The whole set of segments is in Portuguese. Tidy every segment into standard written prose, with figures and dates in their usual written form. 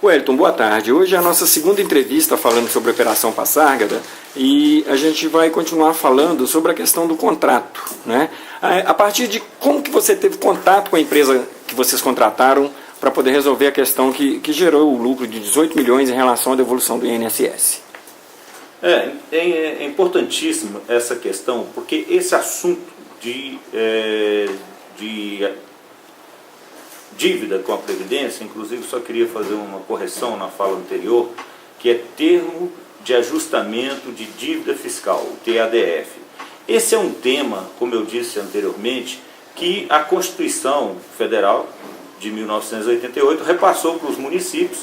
Wellington, boa tarde. Hoje é a nossa segunda entrevista falando sobre a Operação Passárgada e a gente vai continuar falando sobre a questão do contrato, né? A partir de como que você teve contato com a empresa que vocês contrataram para poder resolver a questão que gerou o lucro de 18 milhões em relação à devolução do INSS. É importantíssimo essa questão, porque esse assunto de dívida com a Previdência, inclusive só queria fazer uma correção na fala anterior, que é termo de ajustamento de dívida fiscal, o TADF. Esse é um tema, como eu disse anteriormente, que a Constituição Federal de 1988 repassou para os municípios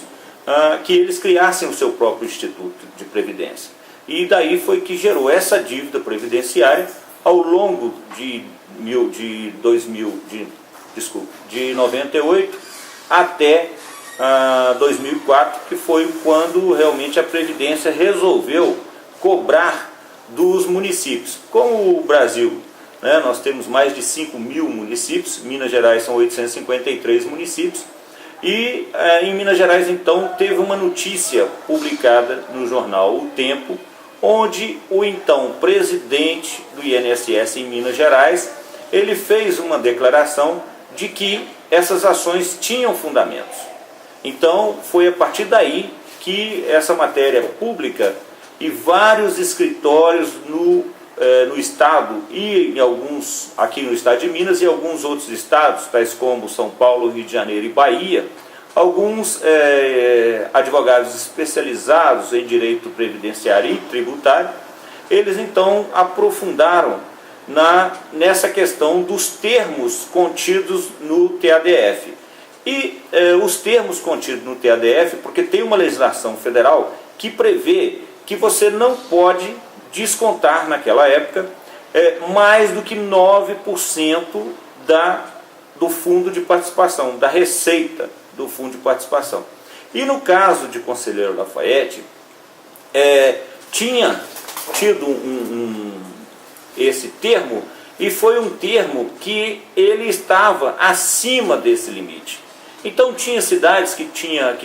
que eles criassem o seu próprio Instituto de Previdência. E daí foi que gerou essa dívida previdenciária ao longo de 98 até 2004, que foi quando realmente a Previdência resolveu cobrar dos municípios. Como o Brasil, nós temos mais de 5 mil municípios, Minas Gerais são 853 municípios, e em Minas Gerais então teve uma notícia publicada no jornal O Tempo, onde o então presidente do INSS em Minas Gerais, ele fez uma declaração de que essas ações tinham fundamentos. Então foi a partir daí que essa matéria pública e vários escritórios no estado e em alguns aqui no estado de Minas e alguns outros estados, tais como São Paulo, Rio de Janeiro e Bahia, alguns advogados especializados em direito previdenciário e tributário, eles então aprofundaram nessa questão dos termos contidos no TADF. E os termos contidos no TADF, porque tem uma legislação federal que prevê que você não pode descontar naquela época mais do que 9% do fundo de participação, da receita do fundo de participação. E no caso de Conselheiro Lafaiete, tinha tido esse termo, e foi um termo que ele estava acima desse limite. Então tinha cidades que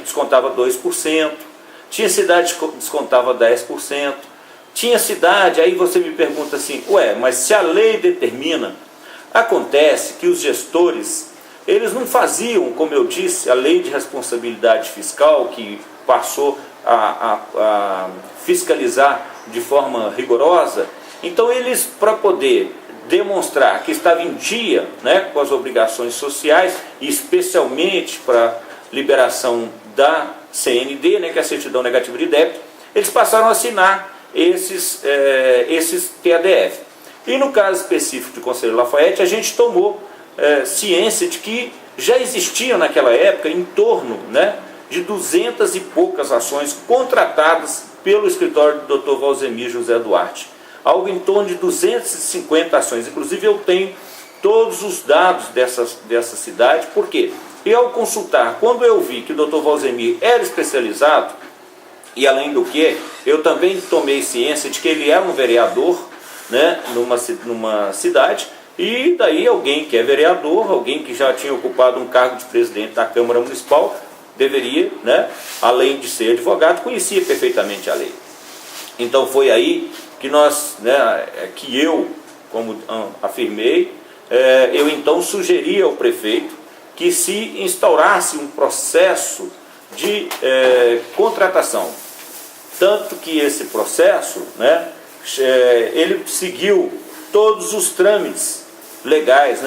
descontava 2%, tinha cidade que descontava 10%, tinha cidade, aí você me pergunta assim, mas se a lei determina, acontece que os gestores, eles não faziam, como eu disse, a lei de responsabilidade fiscal, que passou a fiscalizar de forma rigorosa. Então eles, para poder demonstrar que estava em dia com as obrigações sociais, e especialmente para liberação da CND, que é a Certidão Negativa de Débito, eles passaram a assinar esses TADF. E no caso específico do Conselheiro Lafaiete, a gente tomou ciência de que já existiam naquela época em torno de 200 e poucas ações contratadas pelo escritório do Dr. Valzemir José Duarte. Algo em torno de 250 ações. Inclusive eu tenho todos os dados dessa cidade. Por quê? E ao consultar, quando eu vi que o Dr. Valzemir era especializado, e além do que, eu também tomei ciência de que ele era um vereador numa cidade, e daí alguém que é vereador, alguém que já tinha ocupado um cargo de presidente da Câmara Municipal, deveria, além de ser advogado, conhecia perfeitamente a lei. Então foi aí que que eu, como afirmei, eu então sugeri ao prefeito que se instaurasse um processo de contratação. Tanto que esse processo, ele seguiu todos os trâmites legais,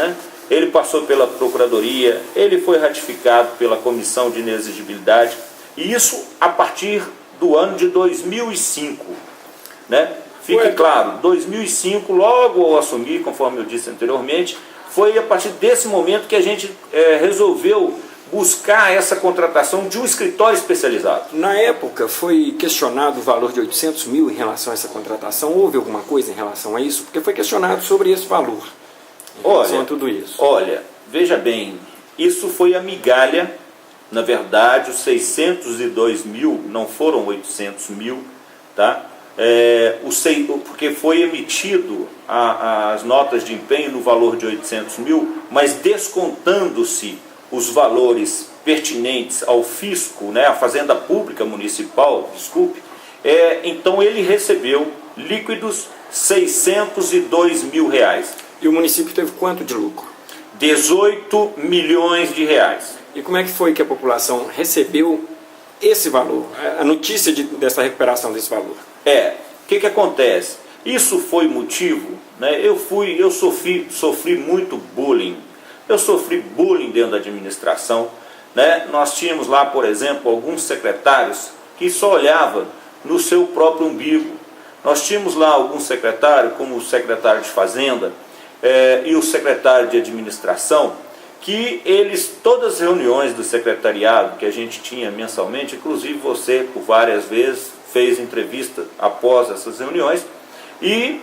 Ele passou pela Procuradoria, ele foi ratificado pela Comissão de Inexigibilidade, e isso a partir do ano de 2005, Fique claro, 2005, logo ao assumir, conforme eu disse anteriormente, foi a partir desse momento que a gente resolveu buscar essa contratação de um escritório especializado. Na época foi questionado o valor de 800 mil em relação a essa contratação. Houve alguma coisa em relação a isso? Porque foi questionado sobre esse valor em relação a tudo isso. Olha, veja bem, isso foi a migalha. Na verdade, os 602 mil não foram 800 mil, tá? Porque foi emitido as notas de empenho no valor de 800 mil, mas descontando-se os valores pertinentes ao fisco, né, à fazenda pública municipal, desculpe, então ele recebeu líquidos R$602 mil. E o município teve quanto de lucro? 18 milhões de reais. E como é que foi que a população recebeu esse valor, a notícia dessa recuperação desse valor? O que acontece? Isso foi motivo, né? Eu sofri muito bullying. Eu sofri bullying dentro da administração, né? Nós tínhamos lá, por exemplo, alguns secretários que só olhavam no seu próprio umbigo. Nós tínhamos lá alguns secretários, como o secretário de Fazenda e o secretário de Administração, que eles, todas as reuniões do secretariado que a gente tinha mensalmente, inclusive você por várias vezes fez entrevista após essas reuniões, e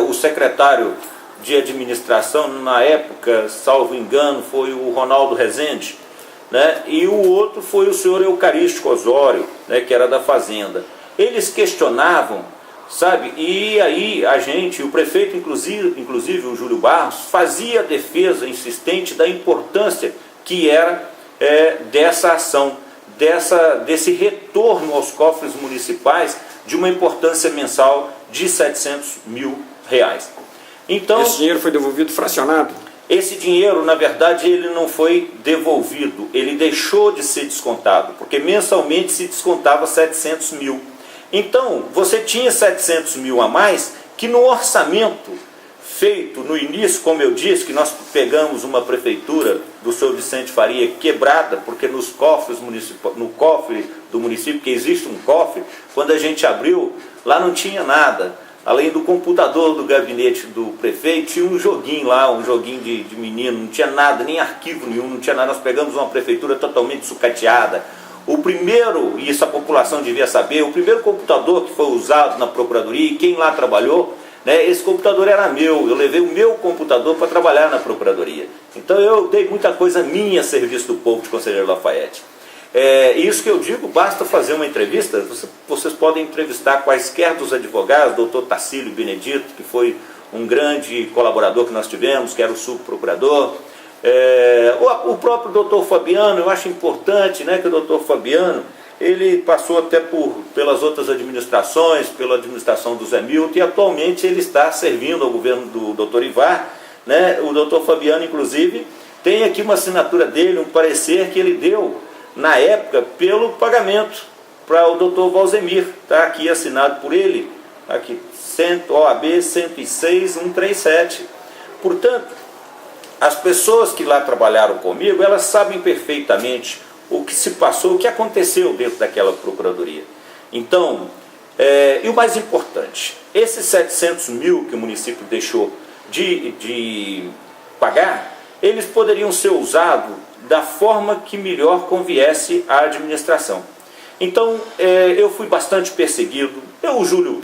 o secretário de Administração, na época, salvo engano, foi o Ronaldo Rezende, né? E o outro foi o senhor Eucarístico Osório, né, que era da Fazenda. Eles questionavam, sabe? E aí a gente, o prefeito, inclusive o Júlio Barros, fazia a defesa insistente da importância que era dessa ação, desse retorno aos cofres municipais de uma importância mensal de R$700 mil. Então, esse dinheiro foi devolvido fracionado? Esse dinheiro, na verdade, ele não foi devolvido, ele deixou de ser descontado, porque mensalmente se descontava 700 mil. Então, você tinha 700 mil a mais, que no orçamento feito no início, como eu disse, que nós pegamos uma prefeitura do seu Vicente Faria quebrada, porque nos cofres municipais, no cofre do município, que existe um cofre, quando a gente abriu, lá não tinha nada. Além do computador do gabinete do prefeito, tinha um joguinho lá, um joguinho de menino, não tinha nada, nem arquivo nenhum, não tinha nada. Nós pegamos uma prefeitura totalmente sucateada. O primeiro, e isso a população devia saber, o primeiro computador que foi usado na Procuradoria, e quem lá trabalhou, né, esse computador era meu, eu levei o meu computador para trabalhar na Procuradoria. Então eu dei muita coisa minha a serviço do povo de Conselheiro Lafayette. Isso que eu digo, basta fazer uma entrevista, vocês podem entrevistar quaisquer dos advogados, doutor Tacílio Benedito, que foi um grande colaborador que nós tivemos, que era o subprocurador, o próprio doutor Fabiano. Eu acho importante, né, que o doutor Fabiano, ele passou até pelas outras administrações, pela administração do Zé Milton, e atualmente ele está servindo ao governo do doutor Ivar, né? O doutor Fabiano, inclusive, tem aqui uma assinatura dele, um parecer que ele deu na época pelo pagamento para o doutor Valzemir, está aqui assinado por ele, aqui, OAB 106.137. Portanto, as pessoas que lá trabalharam comigo, elas sabem perfeitamente o que se passou, o que aconteceu dentro daquela procuradoria. Então, e o mais importante, esses 700 mil que o município deixou de pagar, eles poderiam ser usados da forma que melhor conviesse à administração. Então, eu fui bastante perseguido. O Júlio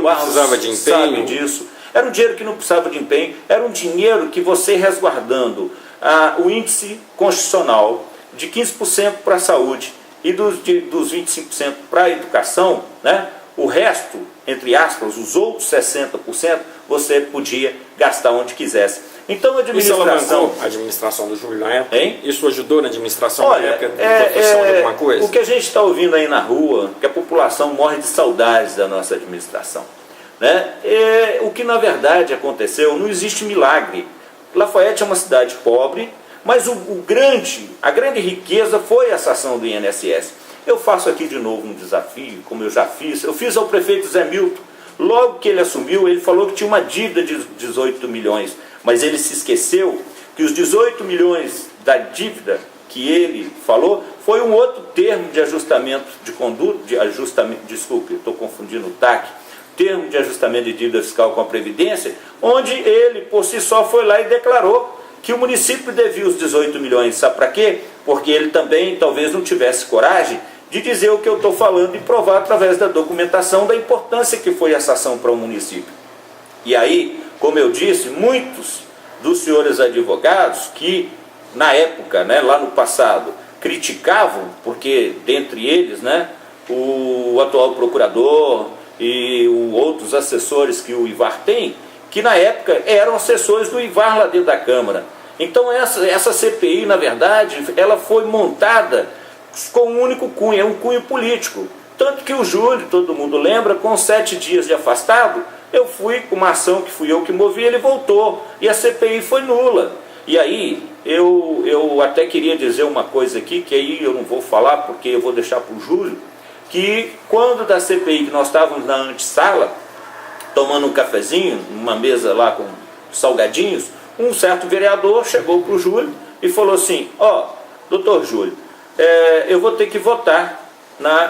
Barros sabe disso. Era um dinheiro que não precisava de empenho, era um dinheiro que você resguardando o índice constitucional de 15% para a saúde e dos 25% para a educação, né? O resto, entre aspas, os outros 60%, você podia gastar onde quisesse. Então a administração... Isso alavancou a administração do Júlio na época? Hein? Isso ajudou na administração na época de alguma coisa? O que a gente está ouvindo aí na rua, que a população morre de saudades da nossa administração, né? O que na verdade aconteceu, não existe milagre. Lafayette é uma cidade pobre, mas a grande riqueza foi essa ação do INSS. Eu faço aqui de novo um desafio, como eu já fiz. Eu fiz ao prefeito Zé Milton. Logo que ele assumiu, ele falou que tinha uma dívida de 18 milhões. Mas ele se esqueceu que os 18 milhões da dívida que ele falou foi um outro termo de ajustamento de conduta, desculpe, estou confundindo o TAC, termo de ajustamento de dívida fiscal com a Previdência, onde ele, por si só, foi lá e declarou que o município devia os 18 milhões. Sabe para quê? Porque ele também talvez não tivesse coragem de dizer o que eu estou falando e provar através da documentação da importância que foi essa ação para o município. E aí, como eu disse, muitos dos senhores advogados que, na época, né, lá no passado, criticavam, porque dentre eles, né, o atual procurador e outros assessores que o Ivar tem, que na época eram assessores do Ivar lá dentro da Câmara. Então essa CPI, na verdade, ela foi montada com um único cunho, é um cunho político. Tanto que o Júlio, todo mundo lembra, com 7 dias de afastado, eu fui com uma ação que fui eu que movi, ele voltou, e a CPI foi nula. E aí, eu até queria dizer uma coisa aqui, que aí eu não vou falar, porque eu vou deixar para o Júlio, que quando da CPI, que nós estávamos na antessala, tomando um cafezinho, numa mesa lá com salgadinhos, um certo vereador chegou para o Júlio e falou assim: ó, doutor Júlio, eu vou ter que votar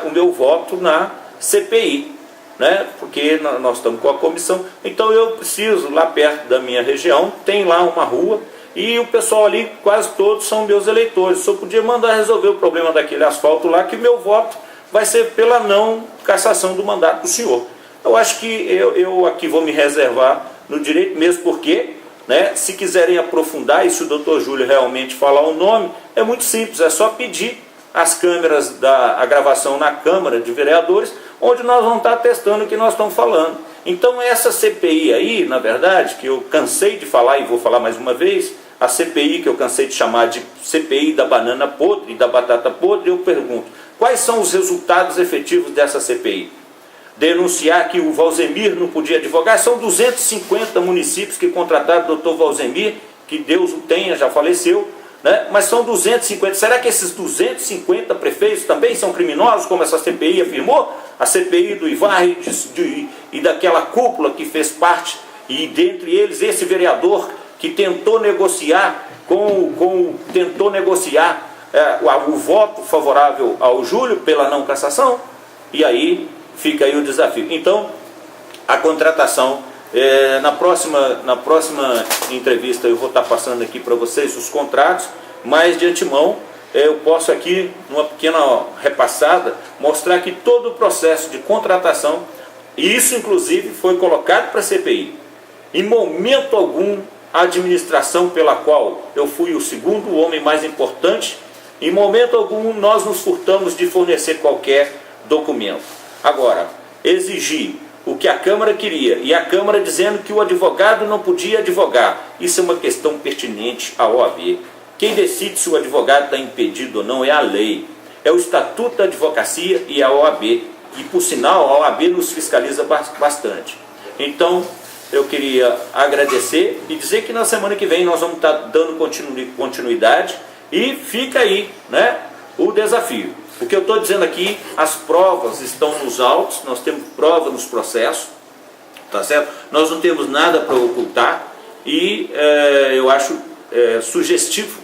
o meu voto na CPI, né? Porque nós estamos com a comissão, então eu preciso, lá perto da minha região, tem lá uma rua, e o pessoal ali, quase todos são meus eleitores, só podia mandar resolver o problema daquele asfalto lá, que o meu voto vai ser pela não cassação do mandato do senhor. Eu acho que eu aqui vou me reservar no direito, mesmo porque, né, se quiserem aprofundar, e se o doutor Júlio realmente falar o nome, é muito simples, é só pedir as câmeras a gravação na Câmara de Vereadores, onde nós vamos estar testando o que nós estamos falando. Então essa CPI aí, na verdade, que eu cansei de falar e vou falar mais uma vez, a CPI que eu cansei de chamar de CPI da banana podre e da batata podre, eu pergunto, quais são os resultados efetivos dessa CPI? Denunciar que o Valzemir não podia advogar, são 250 municípios que contrataram o doutor Valzemir, que Deus o tenha, já faleceu, né? Mas são 250, será que esses 250 prefeitos também são criminosos, como essa CPI afirmou? A CPI do Ivar e daquela cúpula que fez parte, e dentre eles esse vereador que tentou negociar o voto favorável ao Júlio pela não cassação, e aí fica aí o desafio. Então, a contratação, na próxima entrevista eu vou estar passando aqui para vocês os contratos, mas de antemão eu posso aqui, numa pequena repassada, mostrar que todo o processo de contratação, e isso inclusive foi colocado para a CPI. Em momento algum, a administração pela qual eu fui o segundo homem mais importante, em momento algum nós nos furtamos de fornecer qualquer documento. Agora, exigir o que a Câmara queria, e a Câmara dizendo que o advogado não podia advogar, isso é uma questão pertinente à OAB. Quem decide se o advogado está impedido ou não é a lei, é o Estatuto da Advocacia e a OAB, e por sinal a OAB nos fiscaliza bastante. Então, eu queria agradecer e dizer que na semana que vem nós vamos estar dando continuidade, e fica aí, né, o desafio. O que eu estou dizendo aqui, as provas estão nos autos, nós temos prova nos processos, tá certo? Nós não temos nada para ocultar, e eu acho sugestivo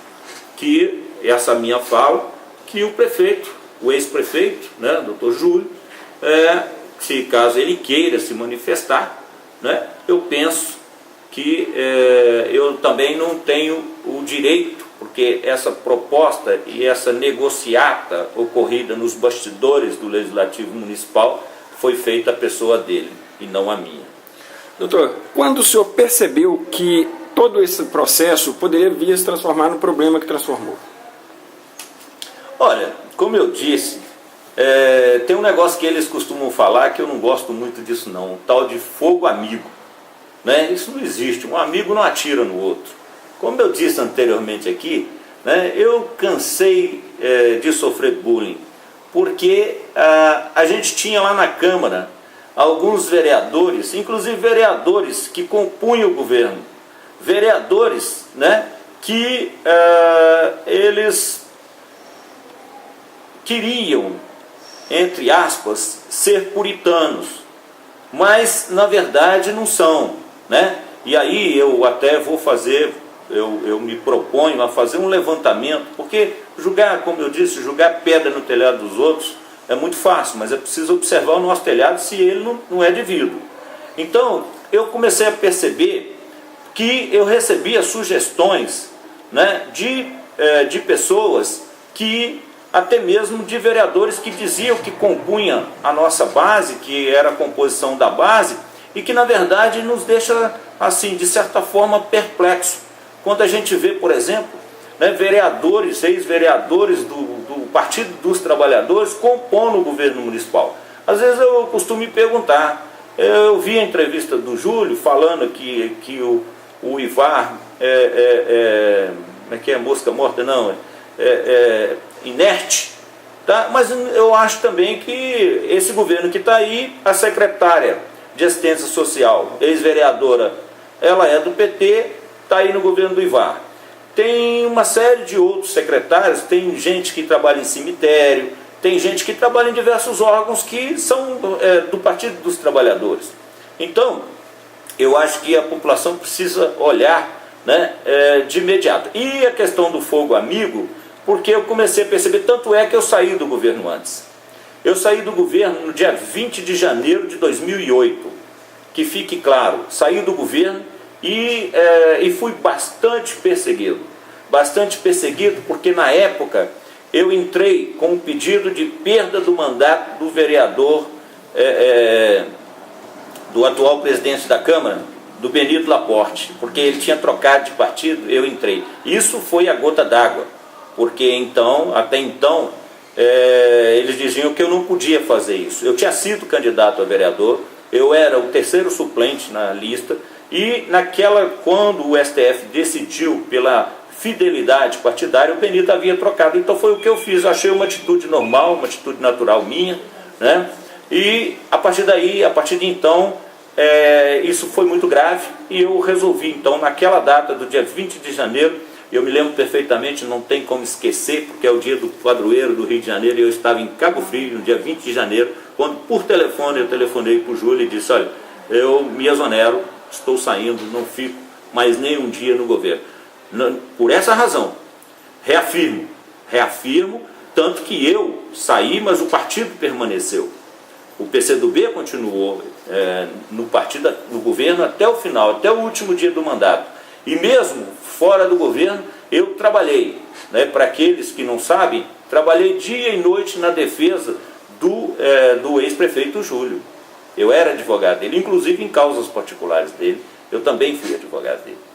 que essa minha fala, que o prefeito, o ex-prefeito, né, doutor Júlio, se caso ele queira se manifestar, né, eu penso que eu também não tenho o direito, porque essa proposta e essa negociata ocorrida nos bastidores do Legislativo Municipal foi feita a pessoa dele e não a minha. Doutor, quando o senhor percebeu que todo esse processo poderia vir a se transformar no problema que transformou? Olha, como eu disse, tem um negócio que eles costumam falar que eu não gosto muito disso não, um tal de fogo amigo, né? Isso não existe, um amigo não atira no outro. Como eu disse anteriormente aqui, né, eu cansei de sofrer bullying, porque a gente tinha lá na Câmara alguns vereadores, inclusive vereadores que compunham o governo, vereadores, né, que eles queriam, entre aspas, ser puritanos, mas na verdade não são, né? E aí eu até vou fazer, eu me proponho a fazer um levantamento, porque julgar, como eu disse, julgar pedra no telhado dos outros é muito fácil, mas é preciso observar o nosso telhado se ele não é devido. Então eu comecei a perceber que eu recebia sugestões, né, de pessoas que, até mesmo de vereadores que diziam que compunha a nossa base, que era a composição da base, e que na verdade nos deixa, assim, de certa forma perplexo. Quando a gente vê, por exemplo, né, vereadores, ex-vereadores do Partido dos Trabalhadores compondo o governo municipal. Às vezes eu costumo me perguntar, eu vi a entrevista do Júlio falando que o Ivar, como é que é, mosca morta? Não, inerte, tá? Mas eu acho também que esse governo que está aí, a secretária de Assistência Social, ex-vereadora, ela é do PT, está aí no governo do Ivar. Tem uma série de outros secretários, tem gente que trabalha em cemitério, tem gente que trabalha em diversos órgãos que são do Partido dos Trabalhadores. Então, eu acho que a população precisa olhar, né, de imediato. E a questão do fogo amigo, porque eu comecei a perceber, tanto é que eu saí do governo antes. Eu saí do governo no dia 20 de janeiro de 2008, que fique claro, saí do governo e fui bastante perseguido porque na época eu entrei com um pedido de perda do mandato do vereador, do atual presidente da Câmara, do Benito Laporte, porque ele tinha trocado de partido, eu entrei. Isso foi a gota d'água, porque então, até então, eles diziam que eu não podia fazer isso. Eu tinha sido candidato a vereador, eu era o terceiro suplente na lista, e quando o STF decidiu pela fidelidade partidária, o Benito havia trocado. Então foi o que eu fiz, eu achei uma atitude normal, uma atitude natural minha, né? E a partir de então, isso foi muito grave, e eu resolvi então, naquela data do dia 20 de janeiro, eu me lembro perfeitamente, não tem como esquecer, porque é o dia do padroeiro do Rio de Janeiro, e eu estava em Cabo Frio, no dia 20 de janeiro, quando por telefone eu telefonei para o Júlio e disse: olha, eu me exonero, estou saindo, não fico mais nem um dia no governo. Por essa razão, reafirmo, tanto que eu saí, mas o partido permaneceu. O PCdoB continuou no governo até o final, até o último dia do mandato. E mesmo fora do governo, eu trabalhei, né, para aqueles que não sabem, trabalhei dia e noite na defesa do ex-prefeito Júlio. Eu era advogado dele, inclusive em causas particulares dele, eu também fui advogado dele.